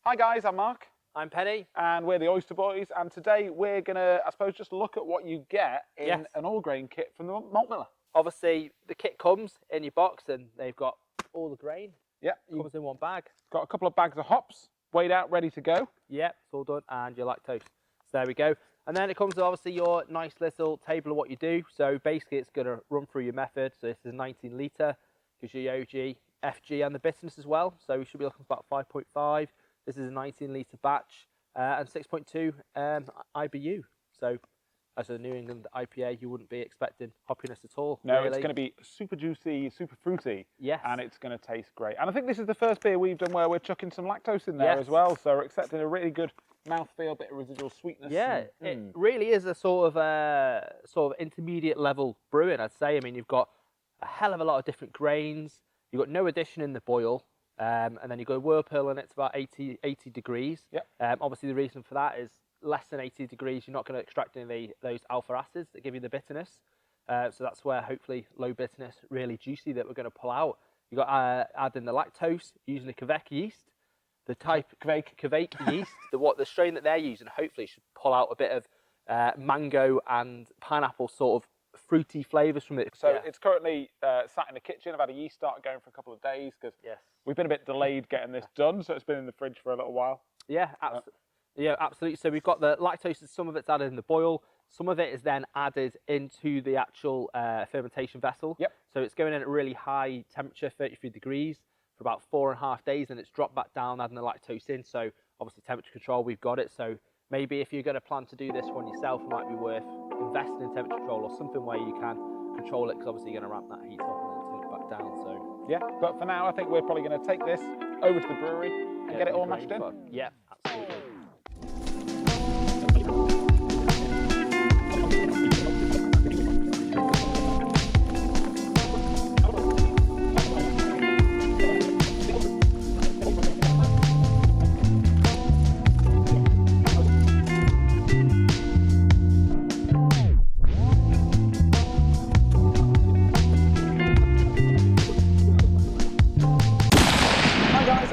Hi guys, I'm Mark. I'm Penny. And we're the Oyster Boys, and today we're going to, I suppose, just look at what you get in an all-grain kit from the Malt Miller. Obviously, the kit comes in your box and they've got all the grain. Yeah. Comes in one bag. Got a couple of bags of hops, weighed out, ready to go. Yeah, it's all done, and your lactose. So there we go. And then it comes with obviously your nice little table of what you do. So basically it's going to run through your method. So this is 19 litre, gives you OG, FG and the bitterness as well. So we should be looking for about 5.5. This is a 19 litre batch and 6.2 IBU. So as a New England IPA, you wouldn't be expecting hoppiness at all. No, really. It's going to be super juicy, super fruity. Yes. And it's going to taste great. And I think this is the first beer we've done where we're chucking some lactose in there as well. So we're expecting a really good mouthfeel, bit of residual sweetness. Yeah, it really is a sort of intermediate level brewing, I'd say. I mean, you've got a hell of a lot of different grains. You've got no addition in the boil. And then you've got a whirlpool and it's about 80 degrees. Yep. Obviously, the reason for that is less than 80 degrees, you're not going to extract any of those alpha acids that give you the bitterness. So that's where hopefully low bitterness, really juicy that we're going to pull out. You've got add in the lactose using the Kveik yeast. The type Kveik yeast, the strain that they're using, hopefully should pull out a bit of mango and pineapple sort of fruity flavours from it. So it's currently sat in the kitchen. I've had a yeast starter going for a couple of days because we've been a bit delayed getting this done, so it's been in the fridge for a little while. Yeah, absolutely. So we've got the lactose, some of it's added in the boil, some of it is then added into the actual fermentation vessel. Yep. So it's going in at really high temperature, 33 degrees, for about 4.5 days, and it's dropped back down, adding the lactose in. So obviously temperature control, we've got it. So maybe if you're going to plan to do this one yourself, it might be worth investing in temperature control or something where you can control it, because obviously you're going to ramp that heat up and then turn it back down. So yeah, but for now I think we're probably going to take this over to the brewery and get it all mashed in. Yeah, absolutely.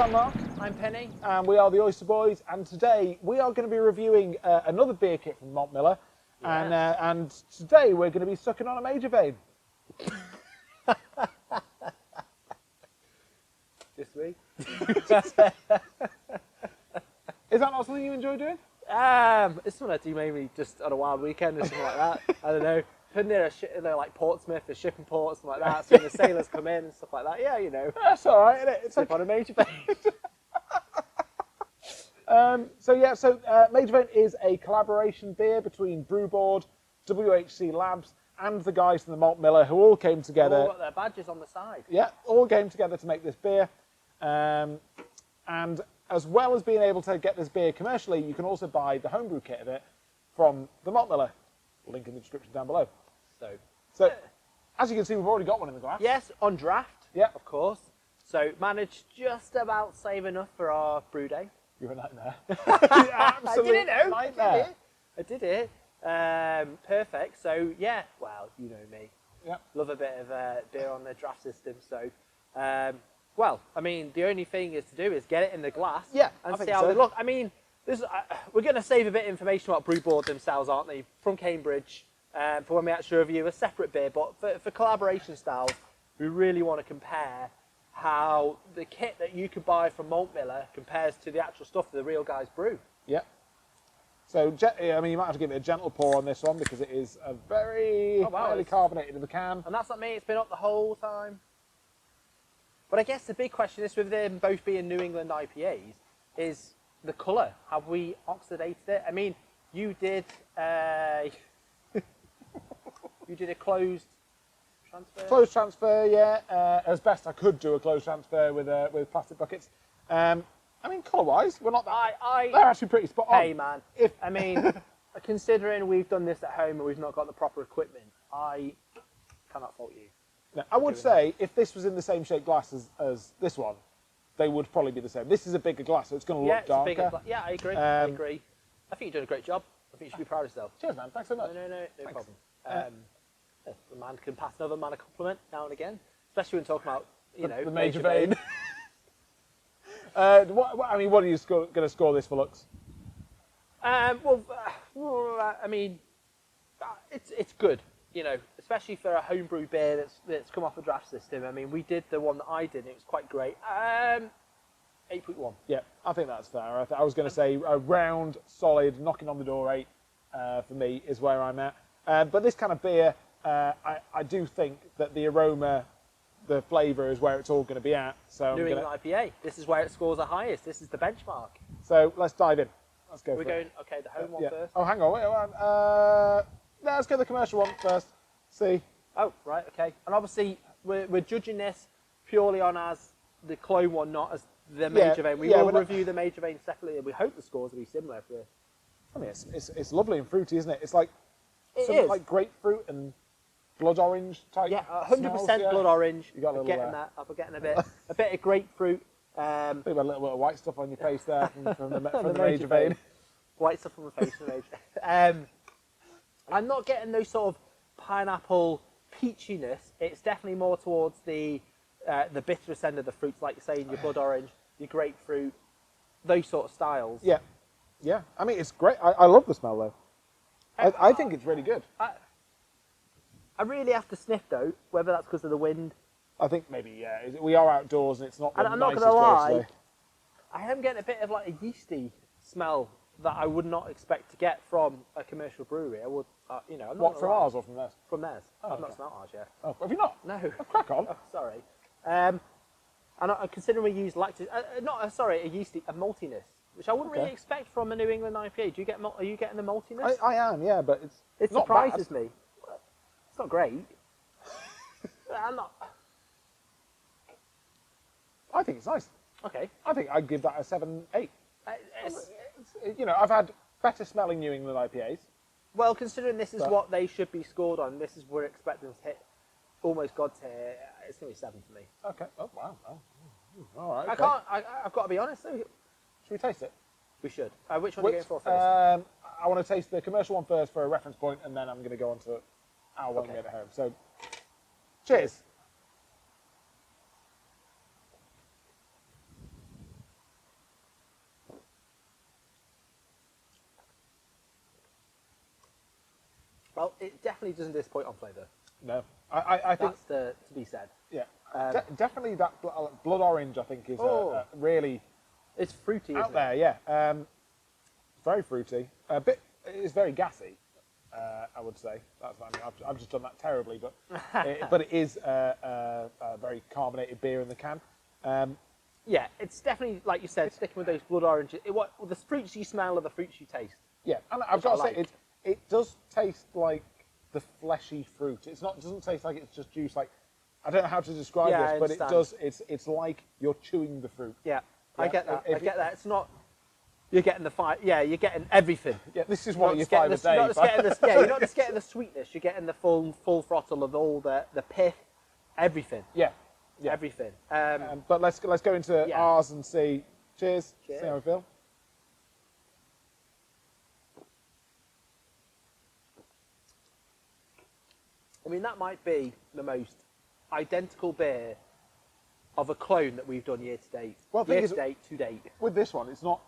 I'm Mark. I'm Penny. And we are the Oyster Boys, and today we are going to be reviewing another beer kit from Malt Miller, and today we're going to be sucking on a Majorvane. This week. Is that not something you enjoy doing? It's something I do maybe just on a wild weekend or something like that. I don't know. Near like Portsmouth, the shipping ports, something like that. So when the sailors come in and stuff like that, yeah, you know. That's all right, isn't it? It's like on a Majorvane. So Majorvane is a collaboration beer between Brewboard, WHC Labs, and the guys from the Malt Miller, who all came together. All got their badges on the side. Yeah, all came together to make this beer. And as well as being able to get this beer commercially, you can also buy the homebrew kit of it from the Malt Miller. Link in the description down below. So as you can see, we've already got one in the glass. Yes, on draft. Yeah, of course. So managed just about save enough for our brew day. You're a nightmare. Absolutely, nightmare. I did it. Perfect. So yeah, well, you know me. Yeah. Love a bit of beer on the draft system. So, well, I mean, the only thing is to do is get it in the glass. Yeah, and see how they look. I mean, this we're going to save a bit of information about Brewboard themselves, aren't they? From Cambridge, for when we actually review a separate beer. But for collaboration styles, we really want to compare how the kit that you could buy from Malt Miller compares to the actual stuff that the real guys brew. Yeah. So, I mean, you might have to give it a gentle pour on this one because it is a very highly carbonated in the can. And that's not me, it's been up the whole time. But I guess the big question is, with them both being New England IPAs, is the colour. Have we oxidated it? I mean, you did you did a closed transfer? Closed transfer, yeah. As best I could do a closed transfer with plastic buckets. I mean, colour-wise, we're not that. They're actually pretty spot on. Hey, man. I mean, considering we've done this at home and we've not got the proper equipment, I cannot fault you. Now, I would say if this was in the same shaped glass as this one, they would probably be the same. This is a bigger glass, so it's going to look darker. Yeah, I agree. I agree. I think you're doing a great job. I think you should be proud of yourself. Cheers, man. Thanks so much. No problem. A man can pass another man a compliment now and again, especially when talking about, you know, the Majorvane. I mean, what are you going to score this for, Lux? I mean, it's good, you know, especially for a homebrew beer that's come off a draft system. I mean, we did the one that I did, and it was quite great. 8.1. Yeah, I think that's fair. I was going to say a round, solid, knocking on the door 8 for me is where I'm at. But this kind of beer, I do think that the aroma, the flavour is where it's all going to be at. So New England IPA. This is where it scores the highest. This is the benchmark. So let's dive in. Let's go. We're going. Okay, the home one first. Oh, hang on. Wait. Let's go the commercial one first. See. Oh, right. Okay. And obviously, we're judging this purely on as the clone one, not as the Majorvane. We will review the Majorvane separately, and we hope the scores will be similar for this. I mean, it's lovely and fruity, isn't it? It's like like grapefruit and blood orange type. Yeah, 100% blood orange. You got a little, getting that. I'm getting a bit of grapefruit. I think a little bit of white stuff on your face there from the Majorvane. White stuff on my face. I'm not getting those sort of pineapple peachiness. It's definitely more towards the bitterest end of the fruits, like you're saying, your blood orange, your grapefruit, those sort of styles. Yeah, yeah. I mean, it's great. I love the smell though. I think it's really good. I really have to sniff though, whether that's because of the wind. I think maybe we are outdoors and it's not. And I'm not going to lie, I am getting a bit of like a yeasty smell that I would not expect to get from a commercial brewery. I would, I'm not. What, from ours or from theirs? From theirs. Oh, I've not smelled ours yet. Oh, have you not? No. Oh, crack on. Oh, sorry. And considering we use lactose, a yeasty, a maltiness, which I wouldn't really expect from a New England IPA. Do you get? Are you getting the maltiness? I am, yeah, but it not surprises bad. me. It's not great. I'm not. I think it's nice. Okay. I think I'd give that a 7-8. I've had better smelling New England IPAs. Well, considering this is what they should be scored on, this is we're expecting to hit almost God's tier. It's going to be 7 for me. Okay. Oh wow. Oh. All right. Okay. I've got to be honest. Should we taste it? We should. Which one are you going for first? I want to taste the commercial one first for a reference point, and then I'm going to go on to our one at home. So, cheers. Well, it definitely doesn't disappoint on flavour. No, I think that's to be said. Yeah, definitely that blood orange. I think is really. It's fruity. Out there, yeah. Very fruity. A bit. It's very gassy. I would say. I've just done that terribly, but it is a very carbonated beer in the can. Yeah, it's definitely, like you said, sticking with those blood oranges. The fruits you smell are the fruits you taste. Yeah, and I've got to say, it does taste like the fleshy fruit. It doesn't taste like it's just juice. Like, I don't know how to describe this, but it does. It's like you're chewing the fruit. Yeah, I get that. I get that. It's not. You're getting the five. Yeah, you're getting everything. Yeah, this is what you're 5 a day. You're not just getting the sweetness. You're getting the full throttle of all the pith, everything. Yeah, everything. But let's go into ours and see. Cheers. See how we feel. I mean, that might be the most identical beer of a clone that we've done year to date. Well, to date. With this one, it's not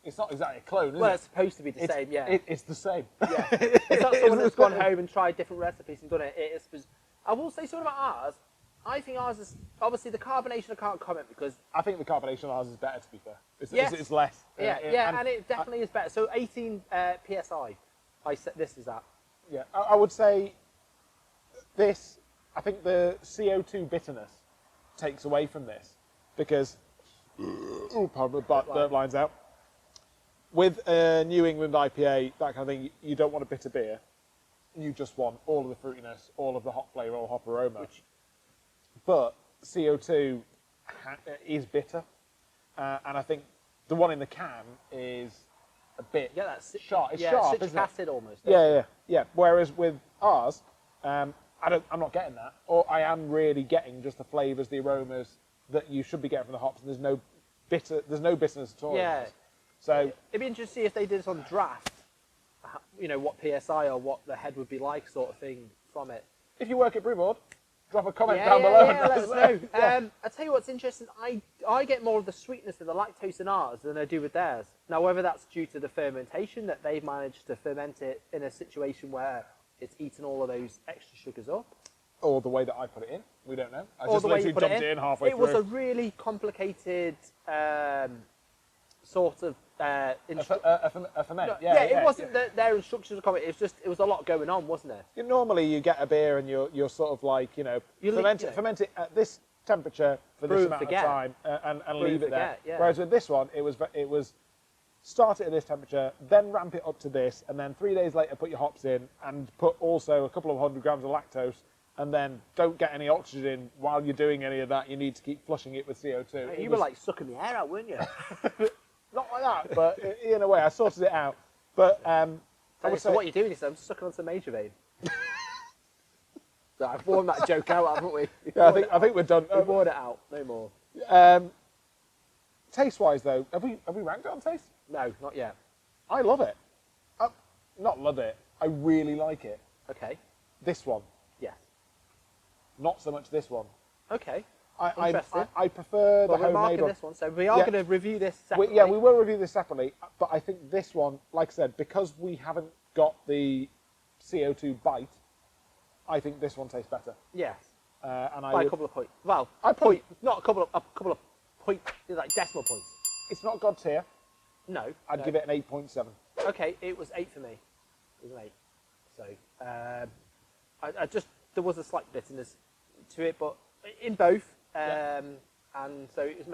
exactly a clone, is it? Well, it's supposed to be the same, yeah. It's the same. Yeah. It's not someone that's gone home and tried different recipes and done it. I will say something about ours. I think ours is, obviously the carbonation I can't comment because... I think the carbonation on ours is better, to be fair. It's less. And it definitely is better. So 18 PSI, this is that. Yeah, I would say this, I think the CO2 bitterness takes away from this because... pardon, burp lines out. With a New England IPA, that kind of thing, you don't want a bitter beer. You just want all of the fruitiness, all of the hop flavour, all hop aroma. But CO2 is bitter, and I think the one in the can is a bit sharp. It's sharp, citric acid almost. Yeah. Whereas with ours, I'm not getting that, or I am really getting just the flavours, the aromas that you should be getting from the hops, and there's no bitterness at all. Yeah. So it'd be interesting to see if they did this on draft. What PSI or what the head would be like, sort of thing from it. If you work at Brewboard, drop a comment down below. Yeah, let us know. I'll tell you what's interesting. I get more of the sweetness of the lactose in ours than I do with theirs. Now, whether that's due to the fermentation, that they've managed to ferment it in a situation where it's eaten all of those extra sugars up. Or the way that I put it in. We don't know. I Or just the way literally you put dumped it in halfway through. It was a really complicated sort of... a ferment. It wasn't their instructions were coming. It was a lot going on, wasn't it? Normally you get a beer and you're sort of like, ferment it at this temperature for this amount of time and leave it there. Yeah. Whereas with this one, it was start it at this temperature, then ramp it up to this, and then 3 days later put your hops in and put also a couple of 100 grams of lactose, and then don't get any oxygen while you're doing any of that. You need to keep flushing it with CO2. You were like sucking the air out, weren't you? Not like that, but in a way, I sorted it out. But so what you're doing is I'm sucking on some Majorvane. So I've worn that joke out, haven't we? Yeah, I think we're done. We've worn it out, no more. Taste-wise, though, have we ranked it on taste? No, not yet. I love it. Not love it. I really like it. Okay. This one. Yes. Not so much this one. Okay. Interesting. I prefer the we're homemade marking one. this one, so we are going to review this separately. We will review this separately, but I think this one, like I said, because we haven't got the CO2 bite, I think this one tastes better. Yes. And By a couple of points. Well, not a couple of points, like decimal points. It's not God tier. No. I'd give it an 8.7. Okay, it was 8 for me. It was an 8. So, I just, there was a slight bitterness to it, but in both. And so it was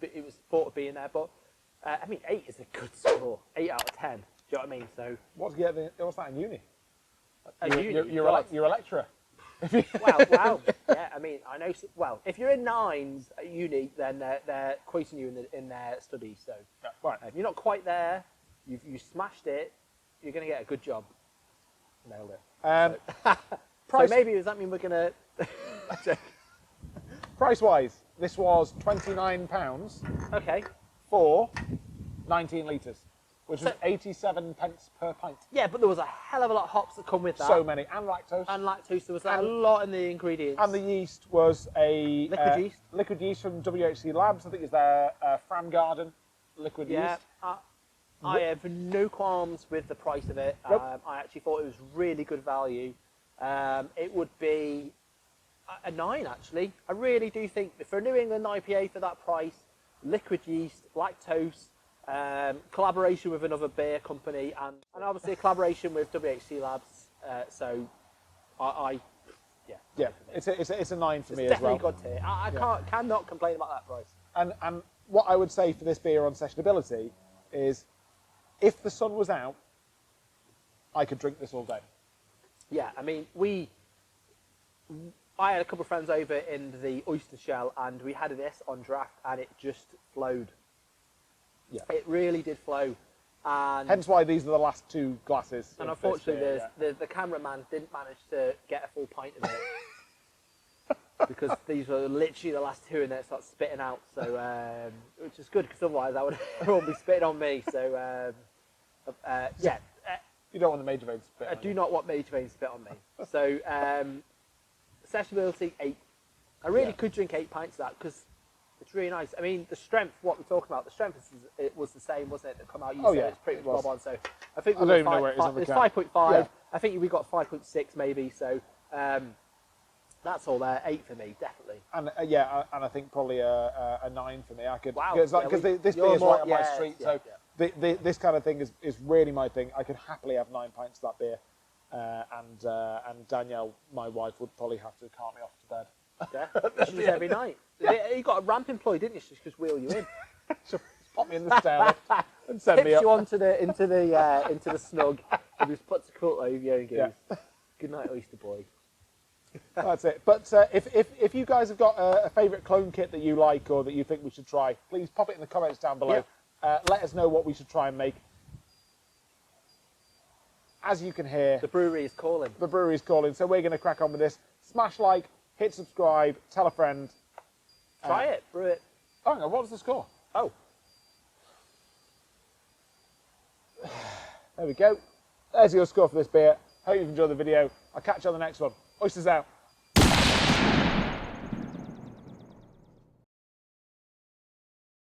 it was thought of being there, but I mean, 8 is a good score. 8 out of 10. Do you know what I mean? So what's that in uni? You're a lecturer. Wow. Yeah, I mean, I know. Well, if you're in 9s at uni, then they're quoting you in their studies. So right. If you're not quite there, you smashed it. You're going to get a good job. Nailed it. So maybe does that mean we're going to? Price-wise, this was £29. Okay. For 19 litres, which was 87 pence per pint. Yeah, but there was a hell of a lot of hops that come with that. So many, and lactose. There was a lot in the ingredients. And the yeast was a liquid yeast from WHC Labs. I think it's their Framgarden liquid yeast. I have no qualms with the price of it. Nope. I actually thought it was really good value. It would be a 9, actually. I really do think for a New England IPA for that price, liquid yeast, lactose, collaboration with another beer company, and obviously a collaboration with WHC Labs. So, yeah, it's a 9 for me as well. Definitely good tier. I cannot complain about that price. And what I would say for this beer on sessionability is, if the sun was out, I could drink this all day. Yeah, I mean, I had a couple of friends over in the oyster shell, and we had this on draft, and it just flowed. Yeah, it really did flow, and hence why these are the last 2 glasses. And unfortunately, the cameraman didn't manage to get a full pint of it because these were literally the last 2, and then it started spitting out. So, which is good because otherwise I would all be spitting on me. So, yeah. You don't want the Majorvane to spit on you. I do not want Majorvane to spit on me. So, sessionability 8. I really could drink 8 pints of that because it's really nice. I mean, the strength, what we're talking about, the strength it was the same, wasn't it? That come out. You said it's pretty much bob on. So I think we it's 5.5. Yeah. I think we got 5.6 maybe. So that's all there. 8 for me, definitely. And and I think probably a 9 for me. I could because this beer is right on my street. So this kind of thing is really my thing. I could happily have 9 pints of that beer. And Danielle, my wife, would probably have to cart me off to bed. Yeah, she was every night. You got a ramp employee, didn't you? She just wheel you in. She'll pop me in the stairlift and send me up. You onto into the snug, and just puts a coat over you and goes, "Good night, oyster boy." That's it. But if you guys have got a favourite clone kit that you like or that you think we should try, please pop it in the comments down below. Let us know what we should try and make. As you can hear, the brewery is calling. The brewery is calling, so we're going to crack on with this. Smash like, hit subscribe, tell a friend. Try it, brew it. Oh, hang on, what was the score? Oh. There we go. There's your score for this beer. Hope you've enjoyed the video. I'll catch you on the next one. Oysters out.